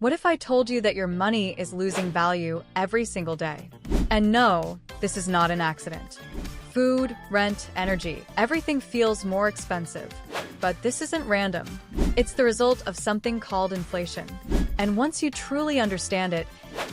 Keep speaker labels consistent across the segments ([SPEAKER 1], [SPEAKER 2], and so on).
[SPEAKER 1] What if I told you that your money is losing value every single day? And no, this is not an accident. Food, rent, energy, everything feels more expensive. But this isn't random. It's the result of something called inflation. And once you truly understand it,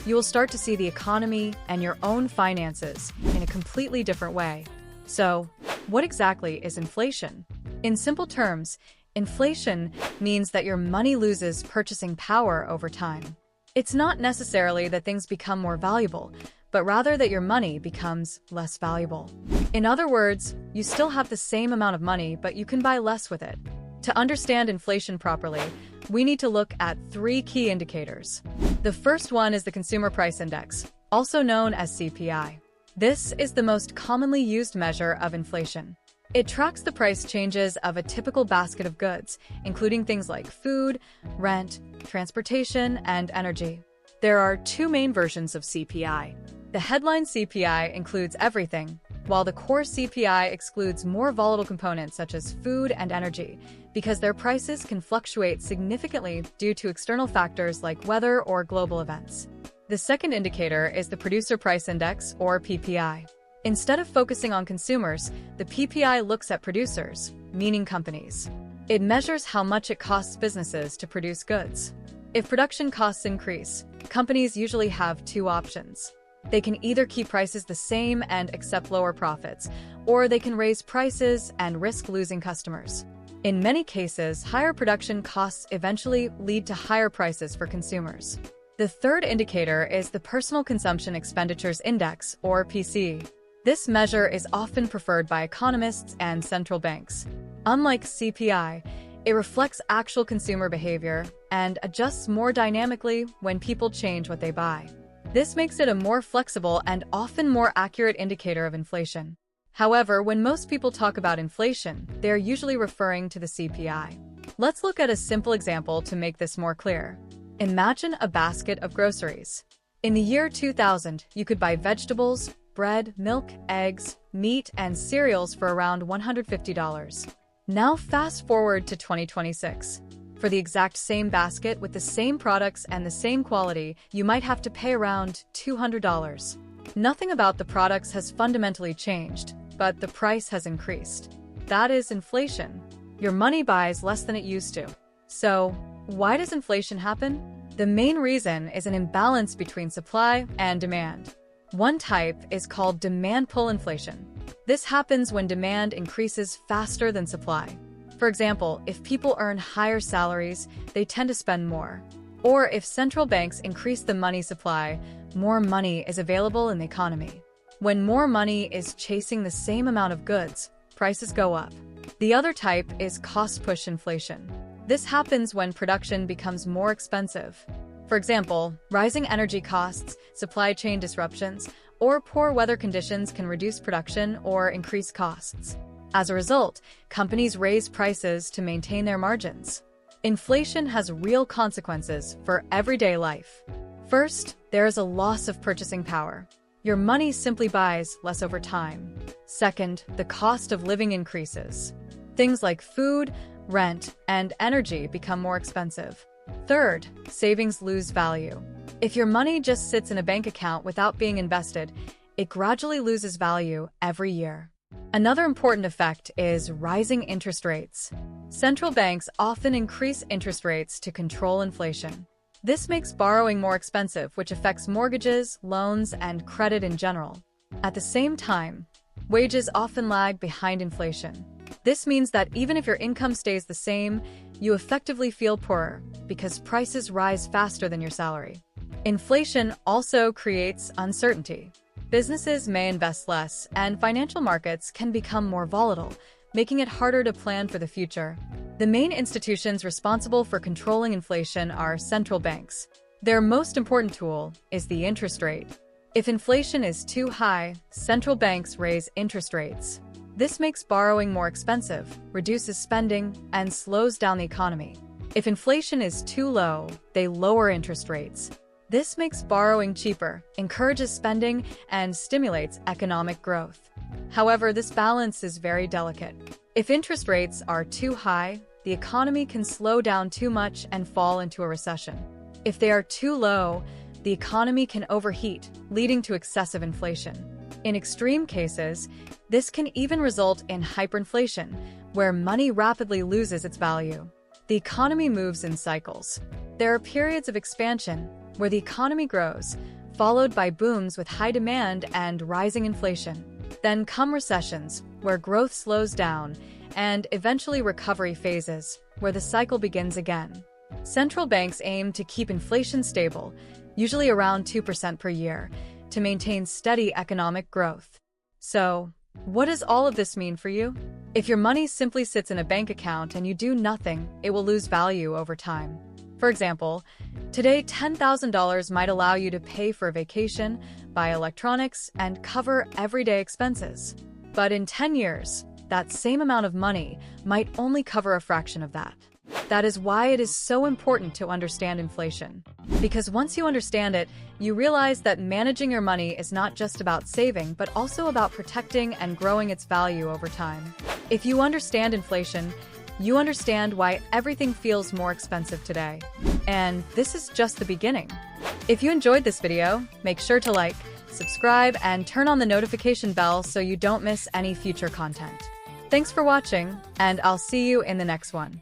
[SPEAKER 1] you will start to see the economy and your own finances in a completely different way. So, what exactly is inflation? In simple terms, inflation means that your money loses purchasing power over time. It's not necessarily that things become more valuable, but rather that your money becomes less valuable. In other words, you still have the same amount of money, but you can buy less with it. To understand inflation properly, we need to look at 3 key indicators. The first one is the Consumer Price Index, also known as CPI. This is the most commonly used measure of inflation. It tracks the price changes of a typical basket of goods, including things like food, rent, transportation, and energy. There are 2 main versions of CPI. The headline CPI includes everything, while the core CPI excludes more volatile components such as food and energy, because their prices can fluctuate significantly due to external factors like weather or global events. The second indicator is the Producer Price Index, or PPI. Instead of focusing on consumers, the PPI looks at producers, meaning companies. It measures how much it costs businesses to produce goods. If production costs increase, companies usually have 2 options. They can either keep prices the same and accept lower profits, or they can raise prices and risk losing customers. In many cases, higher production costs eventually lead to higher prices for consumers. The third indicator is the Personal Consumption Expenditures Index, or PCE. This measure is often preferred by economists and central banks. Unlike CPI, it reflects actual consumer behavior and adjusts more dynamically when people change what they buy. This makes it a more flexible and often more accurate indicator of inflation. However, when most people talk about inflation, they are usually referring to the CPI. Let's look at a simple example to make this more clear. Imagine a basket of groceries. In the year 2000, you could buy vegetables, bread, milk, eggs, meat, and cereals for around $150. Now fast forward to 2026. For the exact same basket with the same products and the same quality, you might have to pay around $200. Nothing about the products has fundamentally changed, but the price has increased. That is inflation. Your money buys less than it used to. So, why does inflation happen? The main reason is an imbalance between supply and demand. One type is called demand pull inflation. This happens when demand increases faster than supply. For example, if people earn higher salaries, they tend to spend more. Or if central banks increase the money supply, more money is available in the economy. When more money is chasing the same amount of goods, prices go up. The other type is cost-push inflation. This happens when production becomes more expensive. For example, rising energy costs, supply chain disruptions, or poor weather conditions can reduce production or increase costs. As a result, companies raise prices to maintain their margins. Inflation has real consequences for everyday life. First, there is a loss of purchasing power. Your money simply buys less over time. Second, the cost of living increases. Things like food, rent, and energy become more expensive. Third, savings lose value. If your money just sits in a bank account without being invested, it gradually loses value every year. Another important effect is rising interest rates. Central banks often increase interest rates to control inflation. This makes borrowing more expensive, which affects mortgages, loans, and credit in general. At the same time, wages often lag behind inflation. This means that even if your income stays the same, you effectively feel poorer because prices rise faster than your salary. Inflation also creates uncertainty. Businesses may invest less, and financial markets can become more volatile, making it harder to plan for the future. The main institutions responsible for controlling inflation are central banks. Their most important tool is the interest rate. If inflation is too high, central banks raise interest rates. This makes borrowing more expensive, reduces spending, and slows down the economy. If inflation is too low, they lower interest rates. This makes borrowing cheaper, encourages spending, and stimulates economic growth. However, this balance is very delicate. If interest rates are too high, the economy can slow down too much and fall into a recession. If they are too low, the economy can overheat, leading to excessive inflation. In extreme cases, this can even result in hyperinflation, where money rapidly loses its value. The economy moves in cycles. There are periods of expansion, where the economy grows, followed by booms with high demand and rising inflation. Then come recessions, where growth slows down, and eventually recovery phases, where the cycle begins again. Central banks aim to keep inflation stable, usually around 2% per year, to maintain steady economic growth. So, what does all of this mean for you? If your money simply sits in a bank account and you do nothing, it will lose value over time. For example, today $10,000 might allow you to pay for a vacation, buy electronics, and cover everyday expenses. But in 10 years, that same amount of money might only cover a fraction of that. That is why it is so important to understand inflation. Because once you understand it, you realize that managing your money is not just about saving, but also about protecting and growing its value over time. If you understand inflation, you understand why everything feels more expensive today. And this is just the beginning. If you enjoyed this video, make sure to like, subscribe, and turn on the notification bell so you don't miss any future content. Thanks for watching, and I'll see you in the next one.